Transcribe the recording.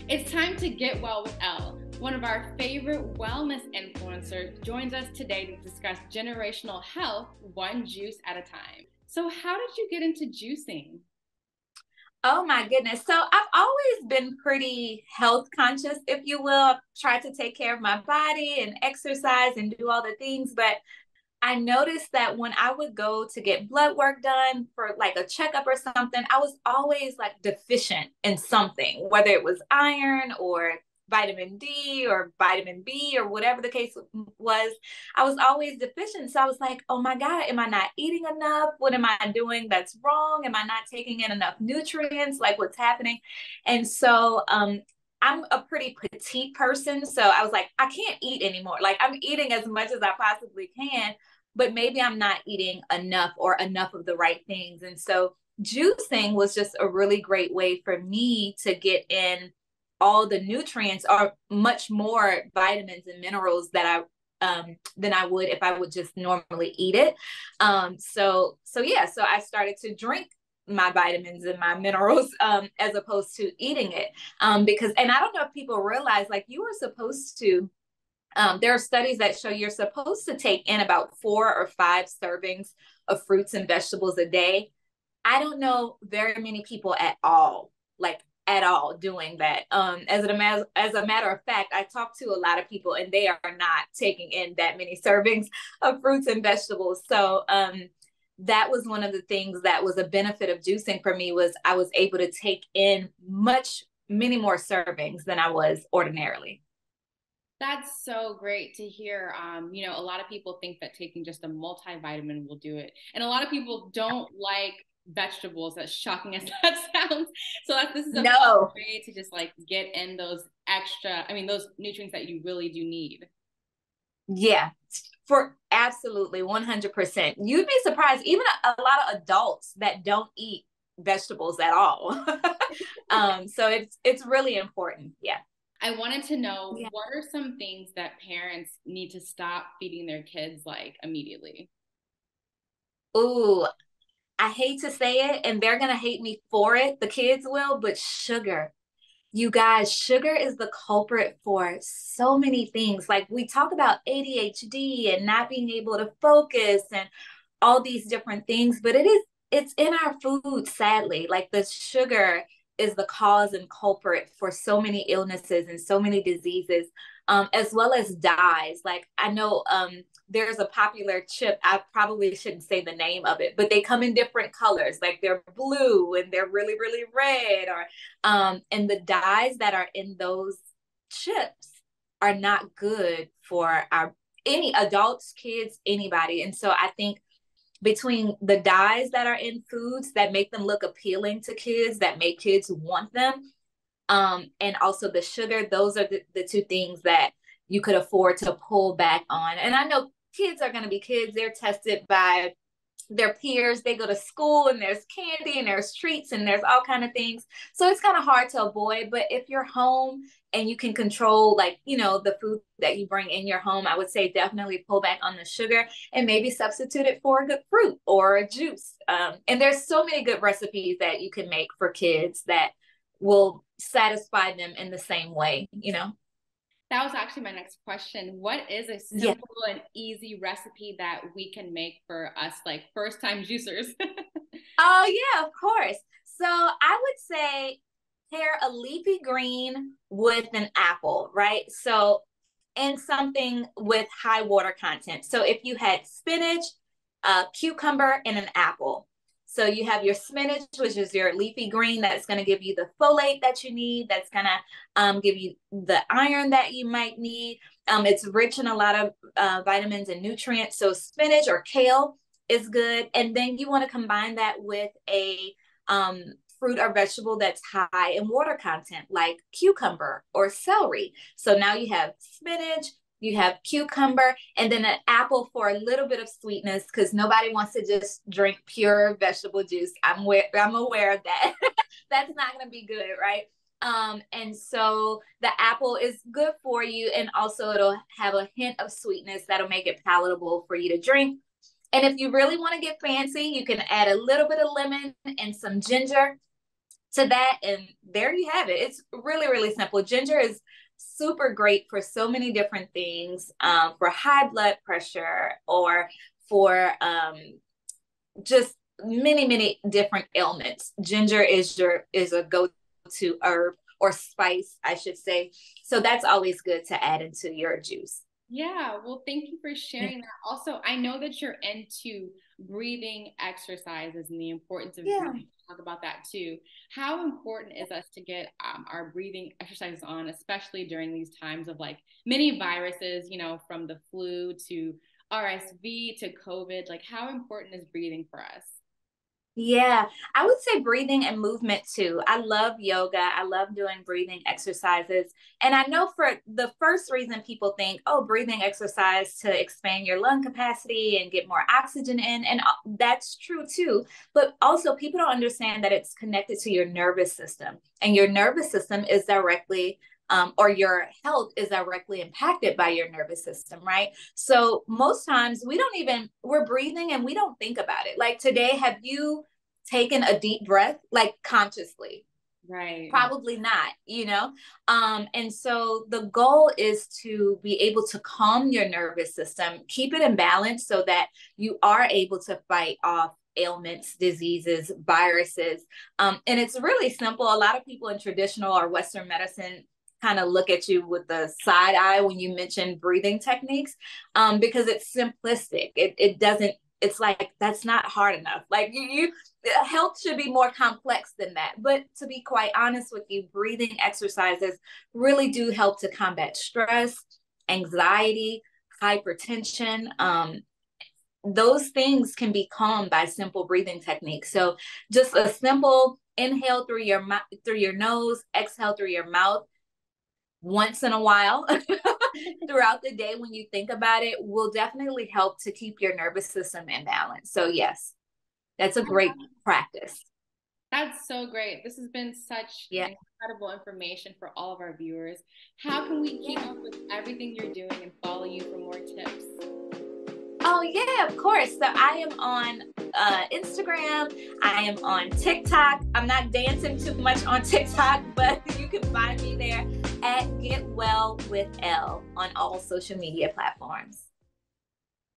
It's time to get well with Elle. One of our favorite wellness influencers joins us today to discuss generational health, one juice at a time. So, how did you get into juicing? Oh my goodness. So I've always been pretty health conscious, if you will. I've tried to take care of my body and exercise and do all the things. But I noticed that when I would go to get blood work done for like a checkup or something, I was always like deficient in something, whether it was iron or vitamin D or vitamin B or whatever the case was. I was always deficient. So I was like, oh my God, am I not eating enough? What am I doing that's wrong? Am I not taking in enough nutrients? Like what's happening? And so I'm a pretty petite person. So I was like, I can't eat anymore. Like I'm eating as much as I possibly can, but maybe I'm not eating enough or enough of the right things. And so juicing was just a really great way for me to get in all the nutrients or much more vitamins and minerals that than I would if I would just normally eat it. So I started to drink my vitamins and my minerals as opposed to eating it. Because, and I don't know if people realize, like you were supposed to, there are studies that show you're supposed to take in about 4 or 5 servings of fruits and vegetables a day. I don't know very many people at all, like at all, doing that. As a matter of fact, I talk to a lot of people and they are not taking in that many servings of fruits and vegetables. So that was one of the things that was a benefit of juicing for me was I was able to take in many more servings than I was ordinarily. That's so great to hear. A lot of people think that taking just a multivitamin will do it. And a lot of people don't like vegetables, as shocking as that sounds. So this is a fun No, way to just like get in those extra, those nutrients that you really do need. yeah, for absolutely 100%. You'd be surprised, even a lot of adults that don't eat vegetables at all. So it's really important. Yeah. I wanted to know Yeah. what are some things that parents need to stop feeding their kids like immediately? Ooh, I hate to say it, and they're gonna hate me for it. The kids will, but sugar. You guys, sugar is the culprit for so many things. Like we talk about ADHD and not being able to focus and all these different things, but it's in our food, sadly. Like the sugar is the cause and culprit for so many illnesses and so many diseases, as well as dyes. Like I know there's a popular chip. I probably shouldn't say the name of it, but they come in different colors. Like they're blue and they're really, really red, or and the dyes that are in those chips are not good for our any adults, kids, anybody. And so I think between the dyes that are in foods that make them look appealing to kids, that make kids want them, and also the sugar, those are the two things that you could afford to pull back on. And I know kids are going to be kids, they're tested by their peers, they go to school and there's candy and there's treats and there's all kind of things, so it's kind of hard to avoid. But if you're home and you can control, like, the food that you bring in your home, I would say definitely pull back on the sugar and maybe substitute it for a good fruit or a juice. And there's so many good recipes that you can make for kids that will satisfy them in the same way. That was actually my next question. What is a Yeah. simple and easy recipe that we can make for us, like first time juicers? Oh, yeah, of course. So I would say pair a leafy green with an apple, right? So, and something with high water content. So if you had spinach, cucumber, and an apple. So you have your spinach, which is your leafy green, that's going to give you the folate that you need. That's going to give you the iron that you might need. It's rich in a lot of vitamins and nutrients. So spinach or kale is good. And then you want to combine that with a fruit or vegetable that's high in water content, like cucumber or celery. So now you have spinach, you have cucumber, and then an apple for a little bit of sweetness, because nobody wants to just drink pure vegetable juice. I'm aware of that. That's not going to be good, right? And so the apple is good for you, and also it'll have a hint of sweetness that'll make it palatable for you to drink. And if you really want to get fancy, you can add a little bit of lemon and some ginger to that. And there you have it. It's really, really simple. Ginger is super great for so many different things, for high blood pressure or for just many, many different ailments. Ginger is a go-to herb or spice, I should say. So that's always good to add into your juice. Yeah, well, thank you for sharing that. Also, I know that you're into breathing exercises and the importance of Yeah. breathing. Talk about that too. How important is us to get our breathing exercises on, especially during these times of like many viruses, you know, from the flu to RSV to COVID? Like, how important is breathing for us? Yeah, I would say breathing and movement too. I love yoga. I love doing breathing exercises. And I know for the first reason people think, oh, breathing exercise to expand your lung capacity and get more oxygen in. And that's true too. But also, people don't understand that it's connected to your nervous system. And your nervous system is directly or your health is directly impacted by your nervous system, right? So most times we're breathing and we don't think about it. Like today, have you taken a deep breath, like consciously? Right. Probably not, you know? And so the goal is to be able to calm your nervous system, keep it in balance so that you are able to fight off ailments, diseases, viruses. And it's really simple. A lot of people in traditional or Western medicine kind of look at you with the side eye when you mention breathing techniques, because it's simplistic. It doesn't, it's like, that's not hard enough. Like health should be more complex than that. But to be quite honest with you, breathing exercises really do help to combat stress, anxiety, hypertension. Those things can be calmed by simple breathing techniques. So just a simple inhale through your nose, exhale through your mouth once in a while throughout the day when you think about it will definitely help to keep your nervous system in balance. So yes, that's a great practice. That's so great. This has been such Yeah. incredible information for all of our viewers. How can we keep up with everything you're doing and follow you for more tips? Oh yeah, of course. So I am on Instagram. I am on TikTok. I'm not dancing too much on TikTok, but you can find me there at Get Well with Elle on all social media platforms.